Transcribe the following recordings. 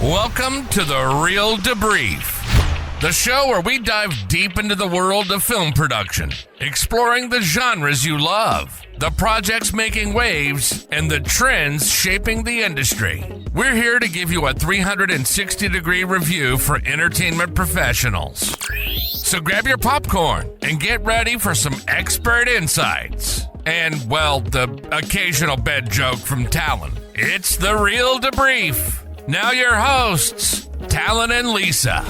Welcome to The Real Debrief, the show where we dive deep into the world of film production, exploring the genres you love, the projects making waves, and the trends shaping the industry. We're here to give you a 360-degree review for entertainment professionals. So grab your popcorn and get ready for some expert insights. And, well, the occasional bed joke from Talen. It's The Real Debrief. Now your hosts, Talen and Lisa.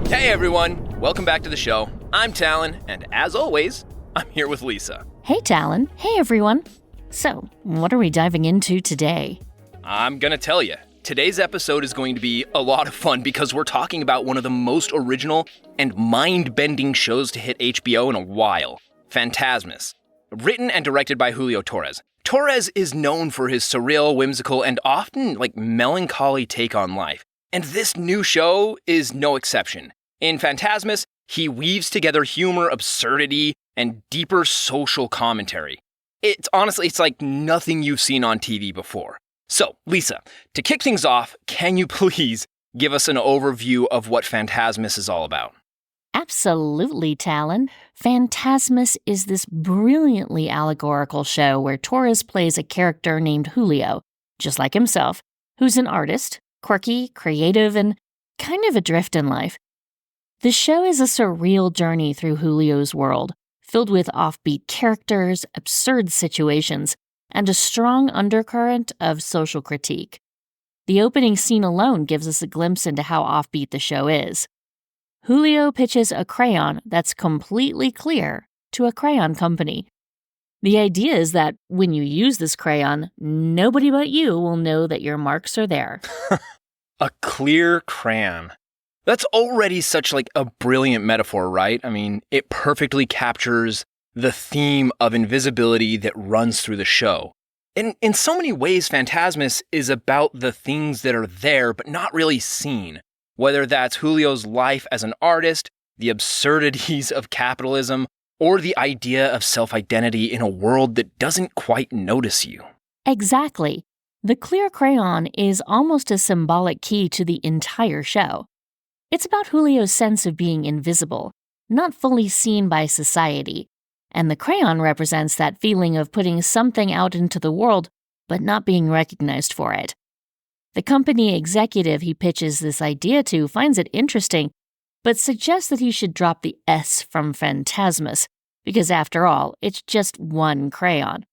Hey everyone, welcome back to the show. I'm Talen, and as always, I'm here with Lisa. Hey Talen, hey everyone. So, what are we diving into today? I'm gonna tell you, today's episode is going to be a lot of fun because we're talking about one of the most original and mind-bending shows to hit HBO in a while, Fantasmas. Written and directed by Julio Torres. Torres is known for his surreal, whimsical, and often, melancholy take on life. And this new show is no exception. In Fantasmas, he weaves together humor, absurdity, and deeper social commentary. It's like nothing you've seen on TV before. So, Lisa, to kick things off, can you please give us an overview of what Fantasmas is all about? Absolutely, Talen. Fantasmas is this brilliantly allegorical show where Torres plays a character named Julio, just like himself, who's an artist, quirky, creative, and kind of adrift in life. The show is a surreal journey through Julio's world, filled with offbeat characters, absurd situations, and a strong undercurrent of social critique. The opening scene alone gives us a glimpse into how offbeat the show is. Julio pitches a crayon that's completely clear to a crayon company. The idea is that when you use this crayon, nobody but you will know that your marks are there. A clear crayon. That's already such a brilliant metaphor, right? I mean, it perfectly captures the theme of invisibility that runs through the show. And in so many ways, Fantasmas is about the things that are there but not really seen. Whether that's Julio's life as an artist, the absurdities of capitalism, or the idea of self-identity in a world that doesn't quite notice you. Exactly. The clear crayon is almost a symbolic key to the entire show. It's about Julio's sense of being invisible, not fully seen by society, and the crayon represents that feeling of putting something out into the world but not being recognized for it. The company executive he pitches this idea to finds it interesting, but suggests that he should drop the S from Fantasmas, because after all, it's just one crayon.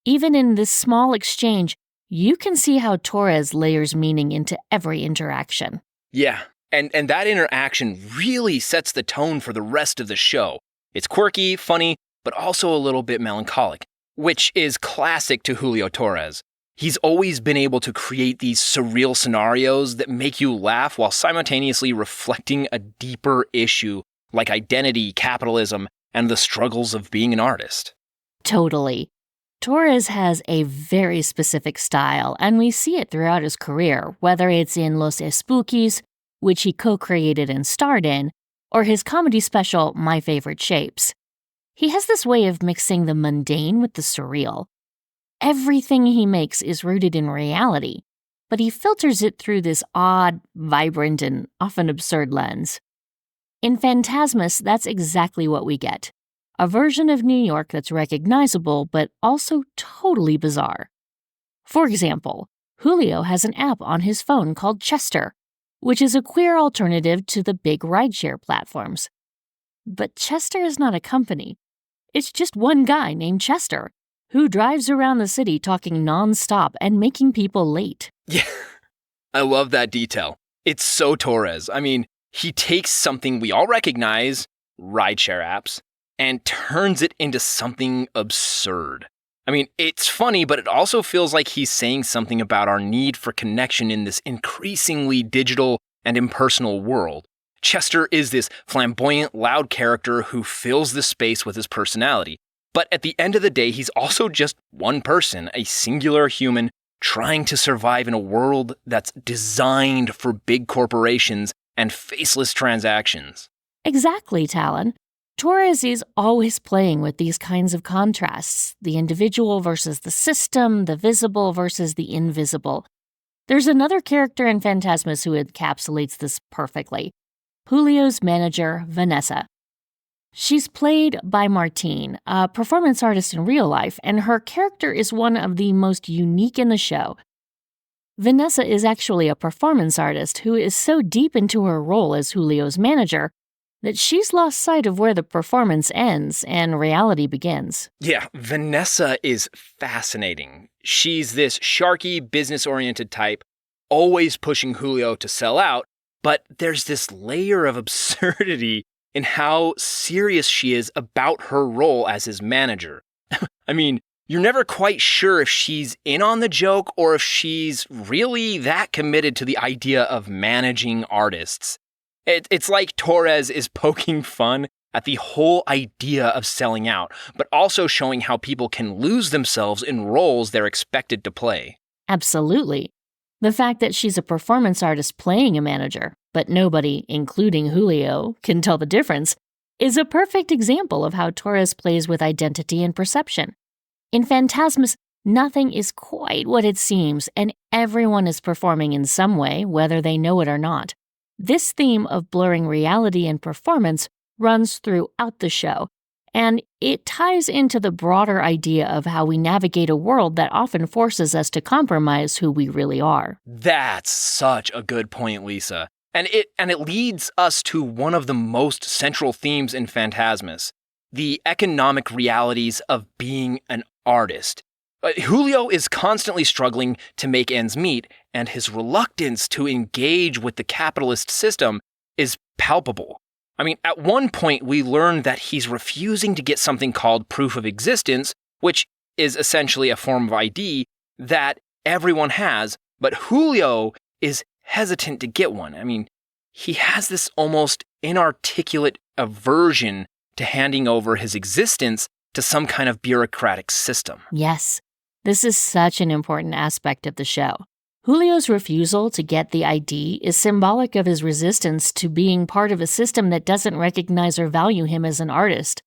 Even in this small exchange, you can see how Torres layers meaning into every interaction. Yeah, and that interaction really sets the tone for the rest of the show. It's quirky, funny, but also a little bit melancholic, which is classic to Julio Torres. He's always been able to create these surreal scenarios that make you laugh while simultaneously reflecting a deeper issue like identity, capitalism, and the struggles of being an artist. Totally. Torres has a very specific style, and we see it throughout his career, whether it's in Los Espookies, which he co-created and starred in, or his comedy special, My Favorite Shapes. He has this way of mixing the mundane with the surreal. Everything he makes is rooted in reality, but he filters it through this odd, vibrant, and often absurd lens. In Fantasmas, that's exactly what we get. A version of New York that's recognizable, but also totally bizarre. For example, Julio has an app on his phone called Chester, which is a queer alternative to the big rideshare platforms. But Chester is not a company. It's just one guy named Chester, who drives around the city talking nonstop and making people late. Yeah, I love that detail. It's so Torres. I mean, he takes something we all recognize, rideshare apps, and turns it into something absurd. I mean, it's funny, but it also feels like he's saying something about our need for connection in this increasingly digital and impersonal world. Chester is this flamboyant, loud character who fills the space with his personality. But at the end of the day, he's also just one person, a singular human trying to survive in a world that's designed for big corporations and faceless transactions. Exactly, Talen. Torres is always playing with these kinds of contrasts, the individual versus the system, the visible versus the invisible. There's another character in Fantasmas who encapsulates this perfectly. Julio's manager, Vanessa. She's played by Martine, a performance artist in real life, and her character is one of the most unique in the show. Vanessa is actually a performance artist who is so deep into her role as Julio's manager that she's lost sight of where the performance ends and reality begins. Yeah, Vanessa is fascinating. She's this sharky, business-oriented type, always pushing Julio to sell out, but there's this layer of absurdity in how serious she is about her role as his manager. I mean, you're never quite sure if she's in on the joke or if she's really that committed to the idea of managing artists. It's like Torres is poking fun at the whole idea of selling out, but also showing how people can lose themselves in roles they're expected to play. Absolutely. The fact that she's a performance artist playing a manager, but nobody, including Julio, can tell the difference, is a perfect example of how Torres plays with identity and perception. In Fantasmas, nothing is quite what it seems, and everyone is performing in some way, whether they know it or not. This theme of blurring reality and performance runs throughout the show, and it ties into the broader idea of how we navigate a world that often forces us to compromise who we really are. That's such a good point, Lisa. And it leads us to one of the most central themes in Fantasmas, the economic realities of being an artist. Julio is constantly struggling to make ends meet, and his reluctance to engage with the capitalist system is palpable. I mean, at one point we learn that he's refusing to get something called proof of existence, which is essentially a form of ID that everyone has, but Julio is hesitant to get one. I mean, he has this almost inarticulate aversion to handing over his existence to some kind of bureaucratic system. Yes, this is such an important aspect of the show. Julio's refusal to get the ID is symbolic of his resistance to being part of a system that doesn't recognize or value him as an artist.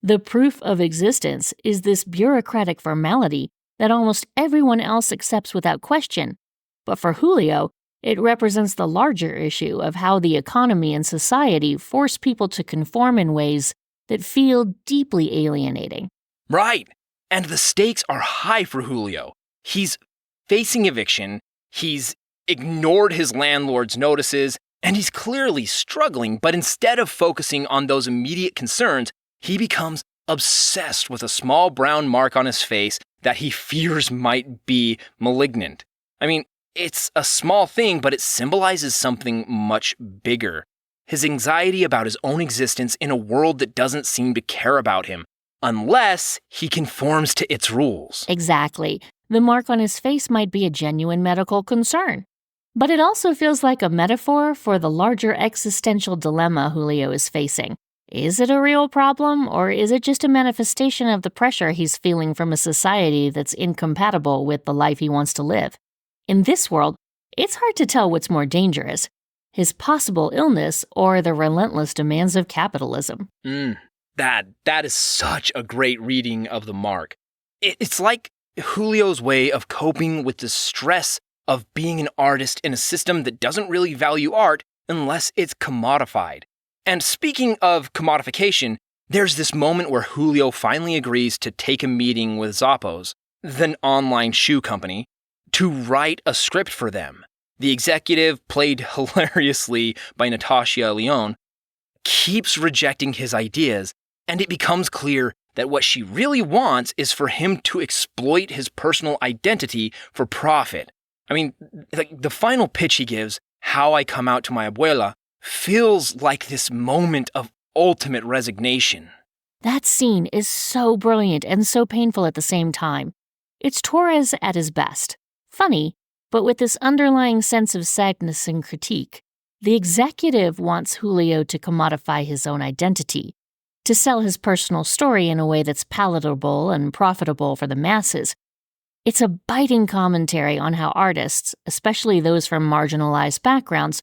The proof of existence is this bureaucratic formality that almost everyone else accepts without question. But for Julio, it represents the larger issue of how the economy and society force people to conform in ways that feel deeply alienating. Right. And the stakes are high for Julio. He's facing eviction, he's ignored his landlord's notices, and he's clearly struggling, but instead of focusing on those immediate concerns, he becomes obsessed with a small brown mark on his face that he fears might be malignant. I mean, it's a small thing, but it symbolizes something much bigger. His anxiety about his own existence in a world that doesn't seem to care about him, unless he conforms to its rules. Exactly. The mark on his face might be a genuine medical concern. But it also feels like a metaphor for the larger existential dilemma Julio is facing. Is it a real problem, or is it just a manifestation of the pressure he's feeling from a society that's incompatible with the life he wants to live? In this world, it's hard to tell what's more dangerous, his possible illness or the relentless demands of capitalism. That is such a great reading of the mark. It's like Julio's way of coping with the stress of being an artist in a system that doesn't really value art unless it's commodified. And speaking of commodification, there's this moment where Julio finally agrees to take a meeting with Zappos, the online shoe company, to write a script for them. The executive, played hilariously by Natasha Lyonne, keeps rejecting his ideas, and it becomes clear that what she really wants is for him to exploit his personal identity for profit. I mean, the final pitch he gives, How I Come Out to My Abuela, feels like this moment of ultimate resignation. That scene is so brilliant and so painful at the same time. It's Torres at his best. Funny, but with this underlying sense of sadness and critique. The executive wants Julio to commodify his own identity, to sell his personal story in a way that's palatable and profitable for the masses. It's a biting commentary on how artists, especially those from marginalized backgrounds,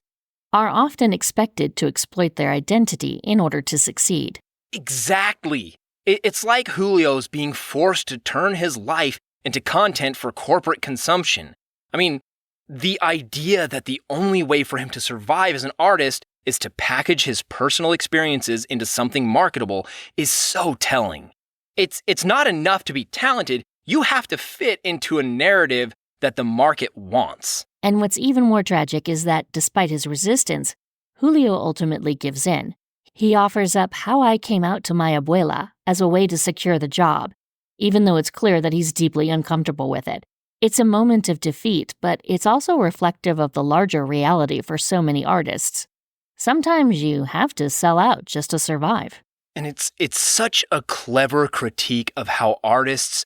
are often expected to exploit their identity in order to succeed. Exactly. It's like Julio's being forced to turn his life into content for corporate consumption. I mean, The idea that the only way for him to survive as an artist is to package his personal experiences into something marketable is so telling. It's not enough to be talented, you have to fit into a narrative that the market wants. And what's even more tragic is that despite his resistance, Julio ultimately gives in. He offers up How I Came Out to My Abuela as a way to secure the job, even though it's clear that he's deeply uncomfortable with it. It's a moment of defeat, but it's also reflective of the larger reality for so many artists. Sometimes you have to sell out just to survive. And it's such a clever critique of how artists,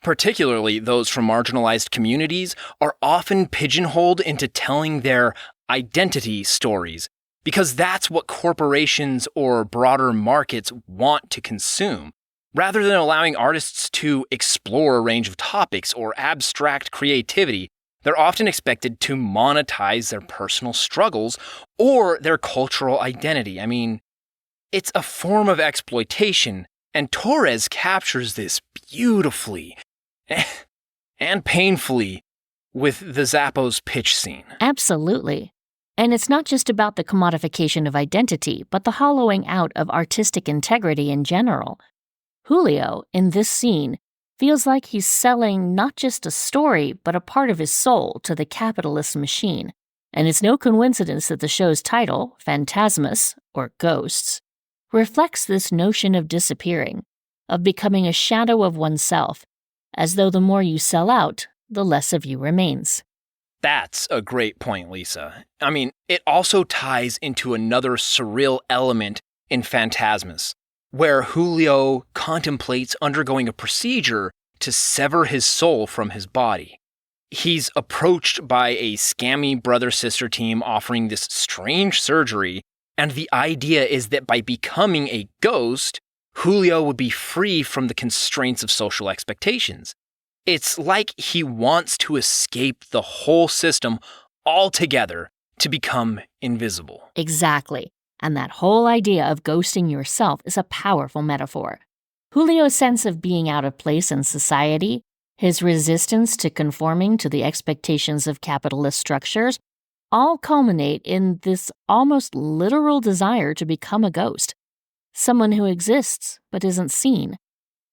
particularly those from marginalized communities, are often pigeonholed into telling their identity stories, because that's what corporations or broader markets want to consume. Rather than allowing artists to explore a range of topics or abstract creativity, they're often expected to monetize their personal struggles or their cultural identity. I mean, it's a form of exploitation, and Torres captures this beautifully and painfully with the Zappos pitch scene. Absolutely. And it's not just about the commodification of identity, but the hollowing out of artistic integrity in general. Julio, in this scene, feels like he's selling not just a story, but a part of his soul to the capitalist machine. And it's no coincidence that the show's title, Fantasmas, or Ghosts, reflects this notion of disappearing, of becoming a shadow of oneself, as though the more you sell out, the less of you remains. That's a great point, Lisa. I mean, it also ties into another surreal element in Fantasmas, where Julio contemplates undergoing a procedure to sever his soul from his body. He's approached by a scammy brother-sister team offering this strange surgery, and the idea is that by becoming a ghost, Julio would be free from the constraints of social expectations. It's like he wants to escape the whole system altogether to become invisible. Exactly. And that whole idea of ghosting yourself is a powerful metaphor. Julio's sense of being out of place in society, his resistance to conforming to the expectations of capitalist structures, all culminate in this almost literal desire to become a ghost, someone who exists but isn't seen,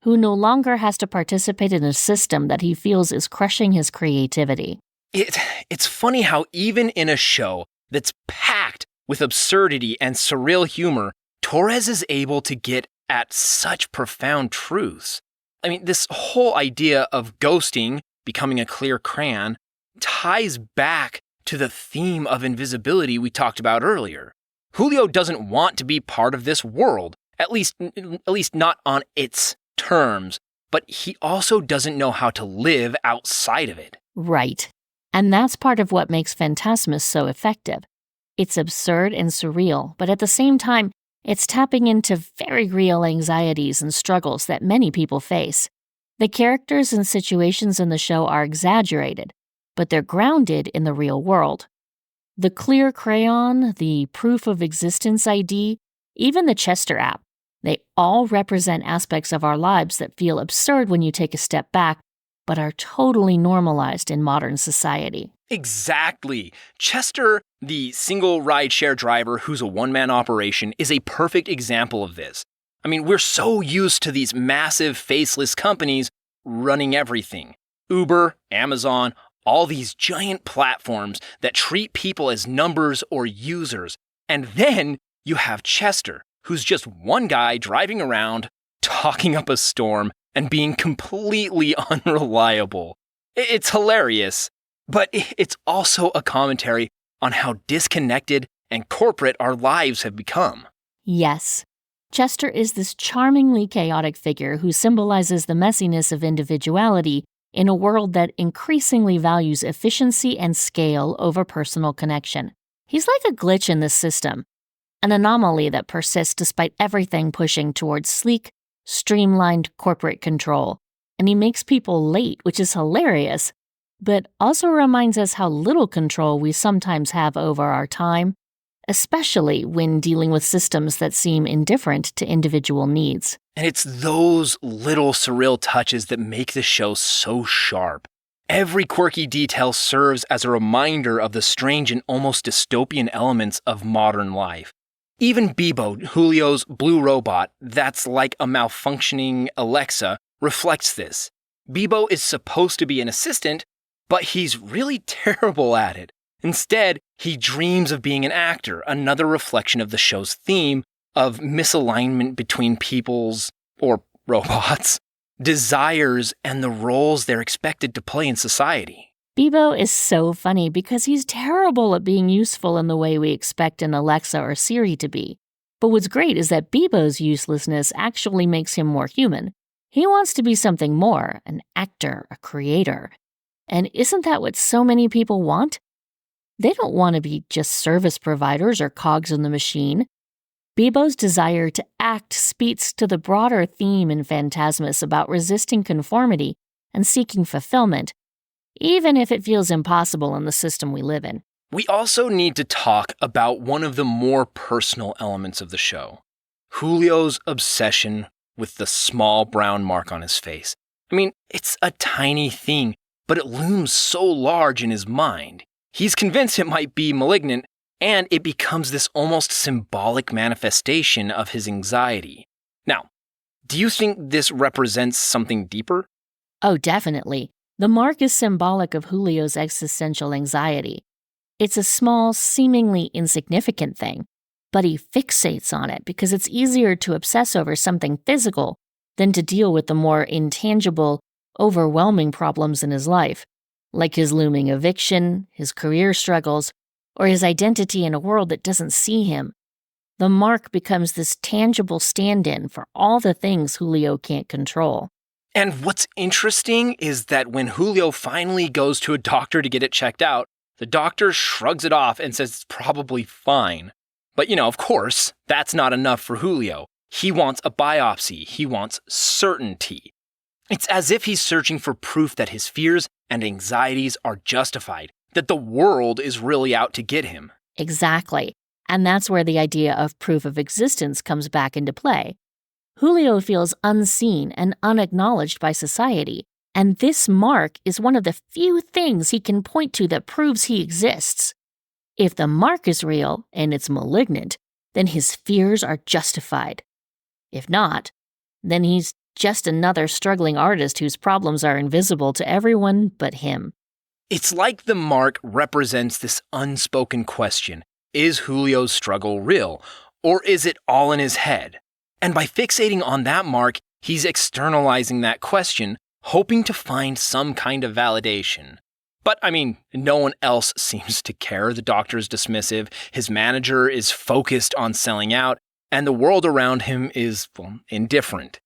who no longer has to participate in a system that he feels is crushing his creativity. It's funny how even in a show that's packed with absurdity and surreal humor, Torres is able to get at such profound truths. I mean, this whole idea of ghosting, becoming a clear crayon, ties back to the theme of invisibility we talked about earlier. Julio doesn't want to be part of this world, at least not on its terms, but he also doesn't know how to live outside of it. Right. And that's part of what makes Fantasmas so effective. It's absurd and surreal, but at the same time, it's tapping into very real anxieties and struggles that many people face. The characters and situations in the show are exaggerated, but they're grounded in the real world. The clear crayon, the proof of existence ID, even the Chester app, they all represent aspects of our lives that feel absurd when you take a step back, but are totally normalized in modern society. Exactly. Chester, the single rideshare driver who's a one-man operation, is a perfect example of this. I mean, we're so used to these massive faceless companies running everything. Uber, Amazon, all these giant platforms that treat people as numbers or users. And then you have Chester, who's just one guy driving around, talking up a storm, and being completely unreliable. It's hilarious, but it's also a commentary on how disconnected and corporate our lives have become. Yes. Chester is this charmingly chaotic figure who symbolizes the messiness of individuality in a world that increasingly values efficiency and scale over personal connection. He's like a glitch in this system, an anomaly that persists despite everything pushing towards sleek, streamlined corporate control. And he makes people late, which is hilarious, but also reminds us how little control we sometimes have over our time, especially when dealing with systems that seem indifferent to individual needs. And it's those little surreal touches that make the show so sharp. Every quirky detail serves as a reminder of the strange and almost dystopian elements of modern life. Even Bebo, Julio's blue robot that's like a malfunctioning Alexa, reflects this. Bebo is supposed to be an assistant, but he's really terrible at it. Instead, he dreams of being an actor, another reflection of the show's theme of misalignment between people's, or robots, desires and the roles they're expected to play in society. Bebo is so funny because he's terrible at being useful in the way we expect an Alexa or Siri to be. But what's great is that Bebo's uselessness actually makes him more human. He wants to be something more, an actor, a creator. And isn't that what so many people want? They don't want to be just service providers or cogs in the machine. Bebo's desire to act speaks to the broader theme in Fantasmas about resisting conformity and seeking fulfillment, even if it feels impossible in the system we live in. We also need to talk about one of the more personal elements of the show, Julio's obsession with the small brown mark on his face. I mean, it's a tiny thing, but it looms so large in his mind. He's convinced it might be malignant, and it becomes this almost symbolic manifestation of his anxiety. Now, do you think this represents something deeper? Oh, definitely. The mark is symbolic of Julio's existential anxiety. It's a small, seemingly insignificant thing, but he fixates on it because it's easier to obsess over something physical than to deal with the more intangible, overwhelming problems in his life, like his looming eviction, his career struggles, or his identity in a world that doesn't see him. The mark becomes this tangible stand-in for all the things Julio can't control. And what's interesting is that when Julio finally goes to a doctor to get it checked out, the doctor shrugs it off and says it's probably fine. But of course, that's not enough for Julio. He wants a biopsy. He wants certainty. It's as if he's searching for proof that his fears and anxieties are justified, that the world is really out to get him. Exactly. And that's where the idea of proof of existence comes back into play. Julio feels unseen and unacknowledged by society, and this mark is one of the few things he can point to that proves he exists. If the mark is real and it's malignant, then his fears are justified. If not, then he's just another struggling artist whose problems are invisible to everyone but him. It's like the mark represents this unspoken question. Is Julio's struggle real, or is it all in his head? And by fixating on that mark, he's externalizing that question, hoping to find some kind of validation. But, no one else seems to care. The doctor is dismissive, his manager is focused on selling out, and the world around him is, indifferent.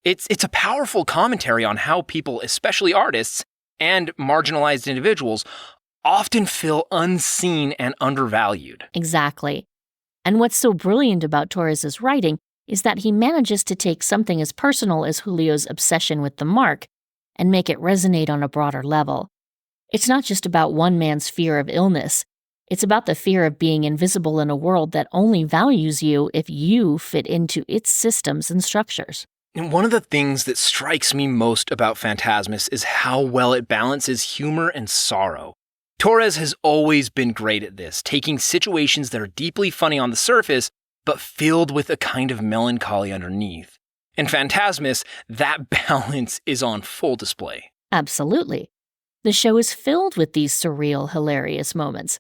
It's a powerful commentary on how people, especially artists and marginalized individuals, often feel unseen and undervalued. Exactly. And what's so brilliant about Torres' writing is that he manages to take something as personal as Julio's obsession with the mark and make it resonate on a broader level. It's not just about one man's fear of illness. It's about the fear of being invisible in a world that only values you if you fit into its systems and structures. And one of the things that strikes me most about Fantasmas is how well it balances humor and sorrow. Torres has always been great at this, taking situations that are deeply funny on the surface, but filled with a kind of melancholy underneath. In Fantasmas, that balance is on full display. Absolutely. The show is filled with these surreal, hilarious moments.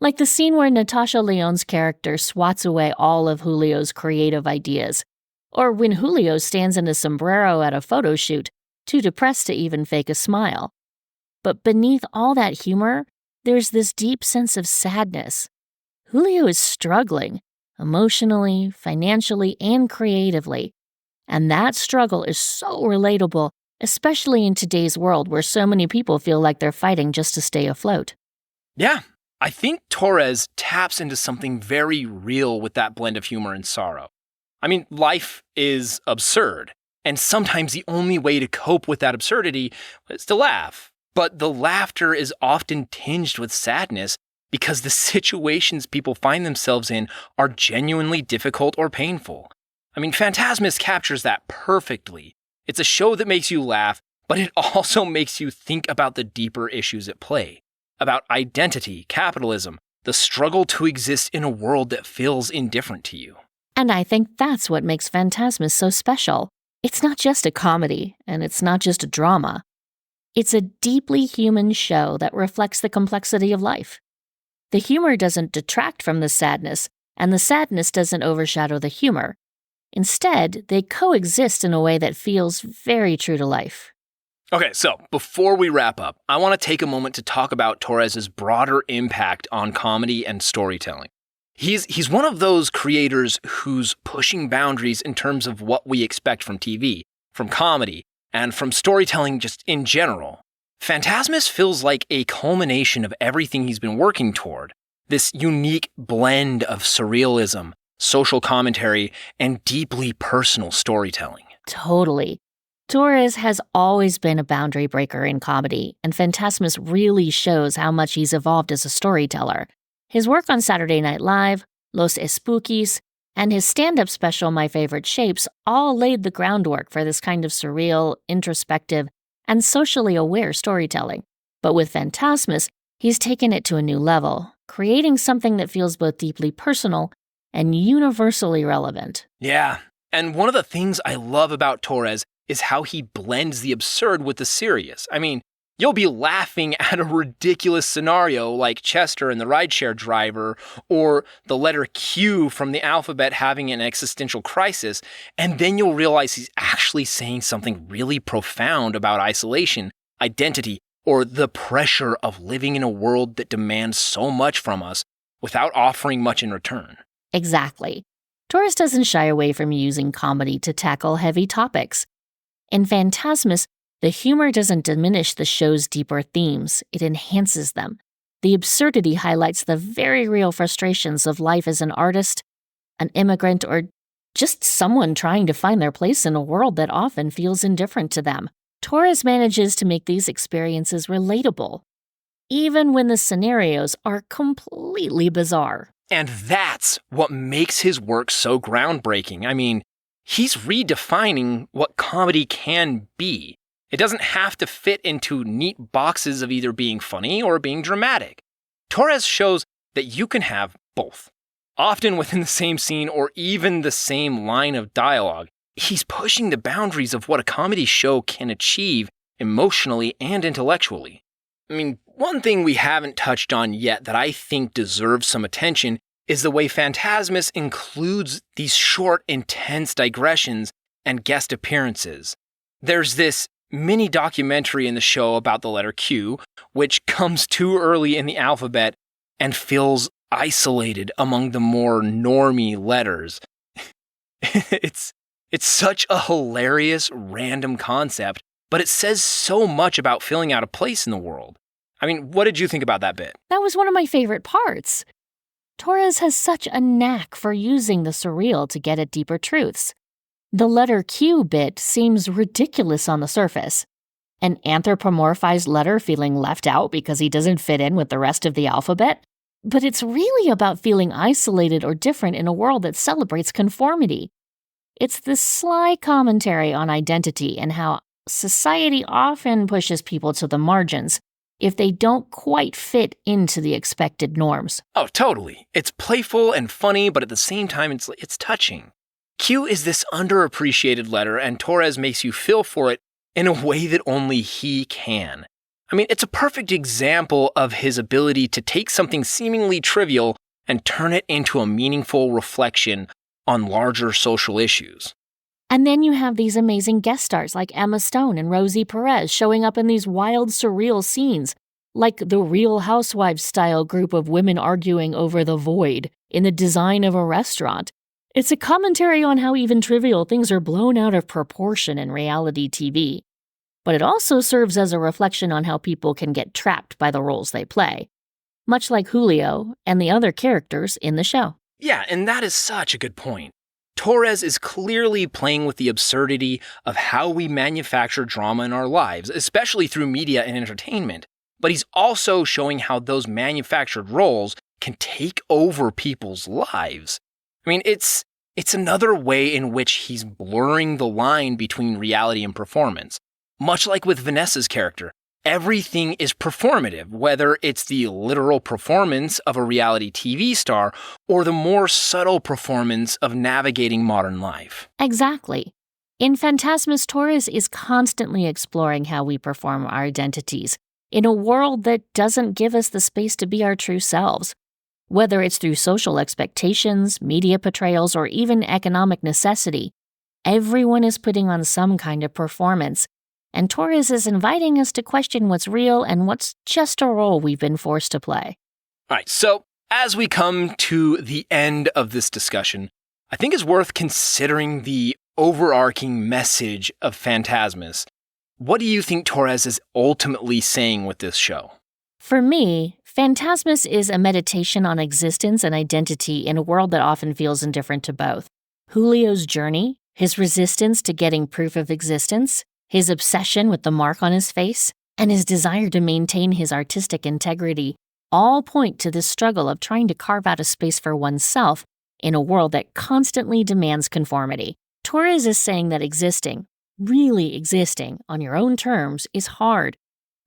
Like the scene where Natasha Lyonne's character swats away all of Julio's creative ideas, or when Julio stands in a sombrero at a photo shoot, too depressed to even fake a smile. But beneath all that humor, there's this deep sense of sadness. Julio is struggling, emotionally, financially, and creatively. And that struggle is so relatable, especially in today's world where so many people feel like they're fighting just to stay afloat. Yeah, I think Torres taps into something very real with that blend of humor and sorrow. Life is absurd, and sometimes the only way to cope with that absurdity is to laugh. But the laughter is often tinged with sadness because the situations people find themselves in are genuinely difficult or painful. Fantasmas captures that perfectly. It's a show that makes you laugh, but it also makes you think about the deeper issues at play, about identity, capitalism, the struggle to exist in a world that feels indifferent to you. And I think that's what makes Fantasmas so special. It's not just a comedy, and it's not just a drama. It's a deeply human show that reflects the complexity of life. The humor doesn't detract from the sadness, and the sadness doesn't overshadow the humor. Instead, they coexist in a way that feels very true to life. Okay, so before we wrap up, I want to take a moment to talk about Torres' broader impact on comedy and storytelling. He's one of those creators who's pushing boundaries in terms of what we expect from TV, from comedy, and from storytelling just in general. Fantasmas feels like a culmination of everything he's been working toward, this unique blend of surrealism, social commentary, and deeply personal storytelling. Totally. Torres has always been a boundary breaker in comedy, and Fantasmas really shows how much he's evolved as a storyteller. His work on Saturday Night Live, Los Espookies, and his stand-up special My Favorite Shapes all laid the groundwork for this kind of surreal, introspective, and socially aware storytelling. But with Fantasmas, he's taken it to a new level, creating something that feels both deeply personal and universally relevant. Yeah, and one of the things I love about Torres is how he blends the absurd with the serious. I mean, you'll be laughing at a ridiculous scenario like Chester and the rideshare driver, or the letter Q from the alphabet having an existential crisis, and then you'll realize he's actually saying something really profound about isolation, identity, or the pressure of living in a world that demands so much from us without offering much in return. Exactly. Torres doesn't shy away from using comedy to tackle heavy topics. In Fantasmas, the humor doesn't diminish the show's deeper themes, it enhances them. The absurdity highlights the very real frustrations of life as an artist, an immigrant, or just someone trying to find their place in a world that often feels indifferent to them. Torres manages to make these experiences relatable, even when the scenarios are completely bizarre. And that's what makes his work so groundbreaking. I mean, he's redefining what comedy can be. It doesn't have to fit into neat boxes of either being funny or being dramatic. Torres shows that you can have both, often within the same scene or even the same line of dialogue. He's pushing the boundaries of what a comedy show can achieve emotionally and intellectually. I mean, one thing we haven't touched on yet that I think deserves some attention is the way Fantasmas includes these short, intense digressions and guest appearances. There's this mini documentary in the show about the letter Q, which comes too early in the alphabet and feels isolated among the more normie letters. It's such a hilarious, random concept, but it says so much about feeling out of place in the world. I mean, what did you think about that bit? That was one of my favorite parts. Torres has such a knack for using the surreal to get at deeper truths. The letter Q bit seems ridiculous on the surface. An anthropomorphized letter feeling left out because he doesn't fit in with the rest of the alphabet? But it's really about feeling isolated or different in a world that celebrates conformity. It's this sly commentary on identity and how society often pushes people to the margins if they don't quite fit into the expected norms. Oh, totally. It's playful and funny, but at the same time, it's touching. Q is this underappreciated letter, and Torres makes you feel for it in a way that only he can. I mean, it's a perfect example of his ability to take something seemingly trivial and turn it into a meaningful reflection on larger social issues. And then you have these amazing guest stars like Emma Stone and Rosie Perez showing up in these wild, surreal scenes, like the Real Housewives-style group of women arguing over the void in the design of a restaurant. It's a commentary on how even trivial things are blown out of proportion in reality TV. But it also serves as a reflection on how people can get trapped by the roles they play, much like Julio and the other characters in the show. Yeah, and that is such a good point. Torres is clearly playing with the absurdity of how we manufacture drama in our lives, especially through media and entertainment. But he's also showing how those manufactured roles can take over people's lives. I mean, it's another way in which he's blurring the line between reality and performance. Much like with Vanessa's character, everything is performative, whether it's the literal performance of a reality TV star or the more subtle performance of navigating modern life. Exactly. In Fantasmas, Torres is constantly exploring how we perform our identities in a world that doesn't give us the space to be our true selves. Whether it's through social expectations, media portrayals, or even economic necessity, everyone is putting on some kind of performance, and Torres is inviting us to question what's real and what's just a role we've been forced to play. All right, so as we come to the end of this discussion, I think it's worth considering the overarching message of Fantasmas. What do you think Torres is ultimately saying with this show? For me, Fantasmas is a meditation on existence and identity in a world that often feels indifferent to both. Julio's journey, his resistance to getting proof of existence, his obsession with the mark on his face, and his desire to maintain his artistic integrity all point to this struggle of trying to carve out a space for oneself in a world that constantly demands conformity. Torres is saying that existing, really existing, on your own terms is hard,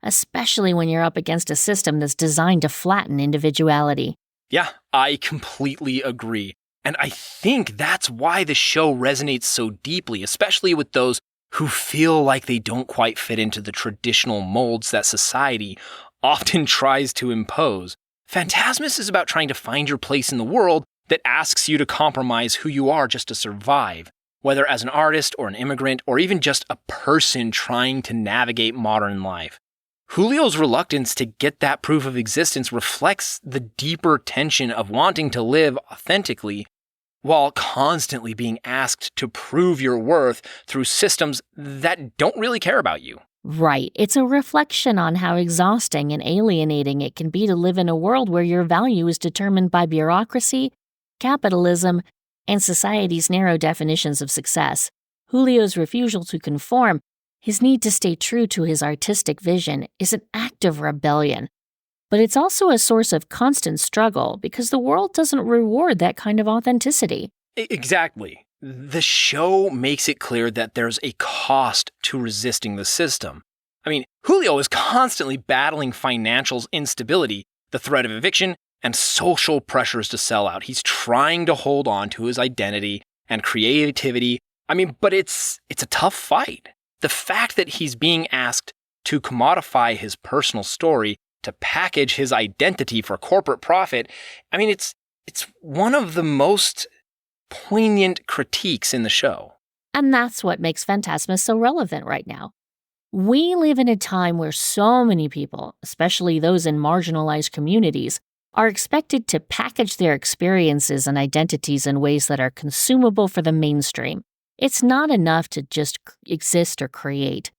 especially when you're up against a system that's designed to flatten individuality. Yeah, I completely agree. And I think that's why the show resonates so deeply, especially with those who feel like they don't quite fit into the traditional molds that society often tries to impose. Fantasmas is about trying to find your place in the world that asks you to compromise who you are just to survive, whether as an artist or an immigrant or even just a person trying to navigate modern life. Julio's reluctance to get that proof of existence reflects the deeper tension of wanting to live authentically while constantly being asked to prove your worth through systems that don't really care about you. Right. It's a reflection on how exhausting and alienating it can be to live in a world where your value is determined by bureaucracy, capitalism, and society's narrow definitions of success. Julio's refusal to conform, his need to stay true to his artistic vision, is an act of rebellion. But it's also a source of constant struggle because the world doesn't reward that kind of authenticity. Exactly. The show makes it clear that there's a cost to resisting the system. I mean, Julio is constantly battling financial instability, the threat of eviction, and social pressures to sell out. He's trying to hold on to his identity and creativity. But it's a tough fight. The fact that he's being asked to commodify his personal story, to package his identity for corporate profit, it's one of the most poignant critiques in the show. And that's what makes Fantasmas so relevant right now. We live in a time where so many people, especially those in marginalized communities, are expected to package their experiences and identities in ways that are consumable for the mainstream. It's not enough to just exist or create.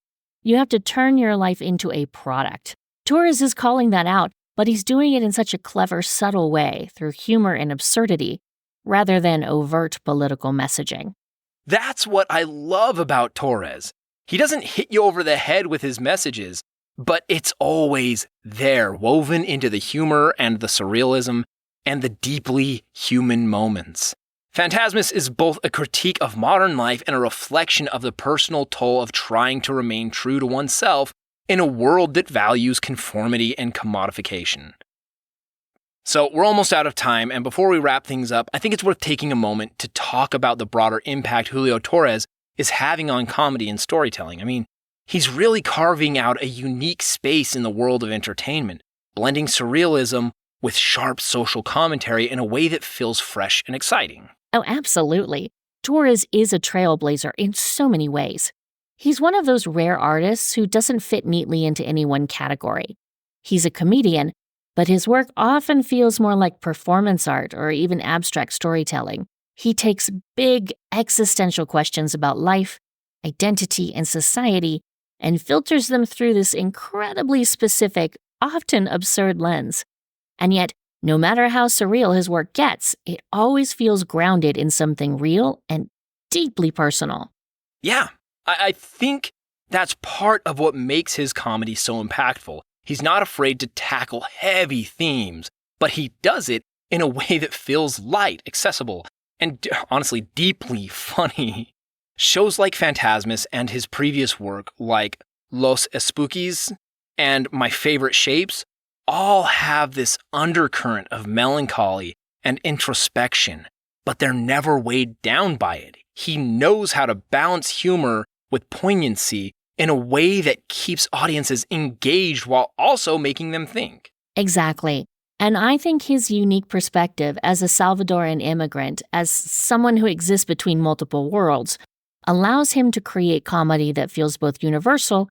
You have to turn your life into a product. Torres is calling that out, but he's doing it in such a clever, subtle way through humor and absurdity, rather than overt political messaging. That's what I love about Torres. He doesn't hit you over the head with his messages, but it's always there, woven into the humor and the surrealism and the deeply human moments. Fantasmas is both a critique of modern life and a reflection of the personal toll of trying to remain true to oneself in a world that values conformity and commodification. So we're almost out of time, and before we wrap things up, I think it's worth taking a moment to talk about the broader impact Julio Torres is having on comedy and storytelling. He's really carving out a unique space in the world of entertainment, blending surrealism with sharp social commentary in a way that feels fresh and exciting. Oh, absolutely. Torres is a trailblazer in so many ways. He's one of those rare artists who doesn't fit neatly into any one category. He's a comedian, but his work often feels more like performance art or even abstract storytelling. He takes big existential questions about life, identity, and society and filters them through this incredibly specific, often absurd lens. And yet, no matter how surreal his work gets, it always feels grounded in something real and deeply personal. Yeah, I think that's part of what makes his comedy so impactful. He's not afraid to tackle heavy themes, but he does it in a way that feels light, accessible, and honestly deeply funny. Shows like Fantasmas and his previous work like Los Espookies, and My Favorite Shapes all have this undercurrent of melancholy and introspection, but they're never weighed down by it. He knows how to balance humor with poignancy in a way that keeps audiences engaged while also making them think. Exactly. And I think his unique perspective as a Salvadoran immigrant, as someone who exists between multiple worlds, allows him to create comedy that feels both universal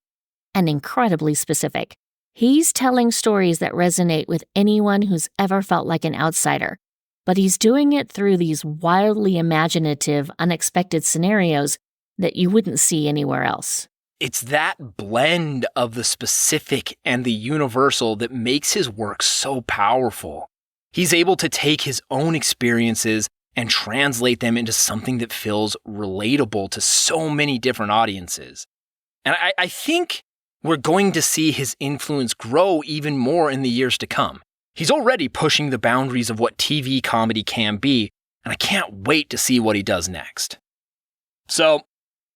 and incredibly specific. He's telling stories that resonate with anyone who's ever felt like an outsider, but he's doing it through these wildly imaginative, unexpected scenarios that you wouldn't see anywhere else. It's that blend of the specific and the universal that makes his work so powerful. He's able to take his own experiences and translate them into something that feels relatable to so many different audiences. And I think we're going to see his influence grow even more in the years to come. He's already pushing the boundaries of what TV comedy can be, and I can't wait to see what he does next. So,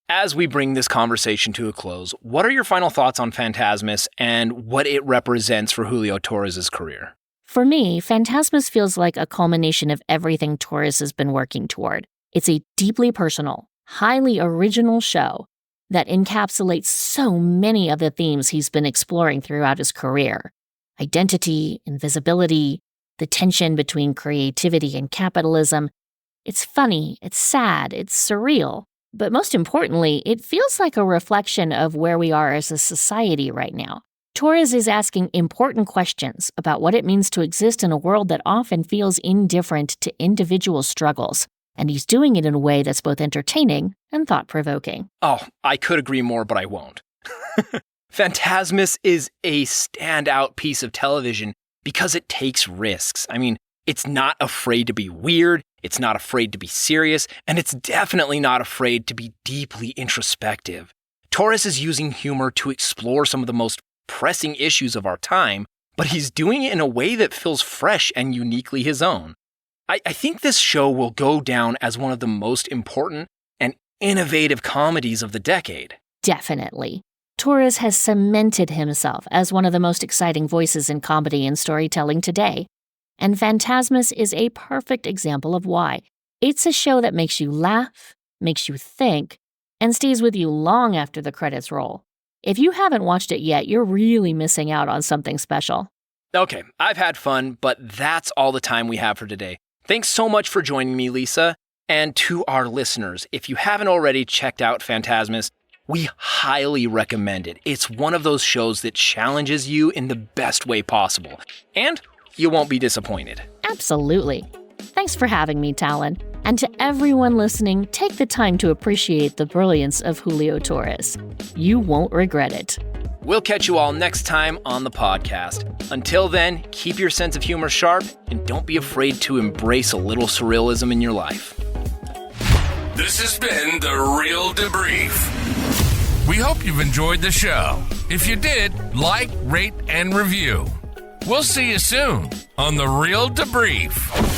as we bring this conversation to a close, what are your final thoughts on Fantasmas and what it represents for Julio Torres' career? For me, Fantasmas feels like a culmination of everything Torres has been working toward. It's a deeply personal, highly original show that encapsulates so many of the themes he's been exploring throughout his career. Identity, invisibility, the tension between creativity and capitalism. It's funny, it's sad, it's surreal. But most importantly, it feels like a reflection of where we are as a society right now. Torres is asking important questions about what it means to exist in a world that often feels indifferent to individual struggles, and he's doing it in a way that's both entertaining and thought-provoking. Oh, I could agree more, but I won't. Fantasmas is a standout piece of television because it takes risks. I mean, it's not afraid to be weird, it's not afraid to be serious, and it's definitely not afraid to be deeply introspective. Torres is using humor to explore some of the most pressing issues of our time, but he's doing it in a way that feels fresh and uniquely his own. I think this show will go down as one of the most important and innovative comedies of the decade. Definitely. Torres has cemented himself as one of the most exciting voices in comedy and storytelling today. And Fantasmas is a perfect example of why. It's a show that makes you laugh, makes you think, and stays with you long after the credits roll. If you haven't watched it yet, you're really missing out on something special. Okay, I've had fun, but that's all the time we have for today. Thanks so much for joining me, Lisa. And to our listeners, if you haven't already checked out Fantasmas, we highly recommend it. It's one of those shows that challenges you in the best way possible. And you won't be disappointed. Absolutely. Thanks for having me, Talen. And to everyone listening, take the time to appreciate the brilliance of Julio Torres. You won't regret it. We'll catch you all next time on the podcast. Until then, keep your sense of humor sharp and don't be afraid to embrace a little surrealism in your life. This has been The Real Debrief. We hope you've enjoyed the show. If you did, like, rate, and review. We'll see you soon on The Real Debrief.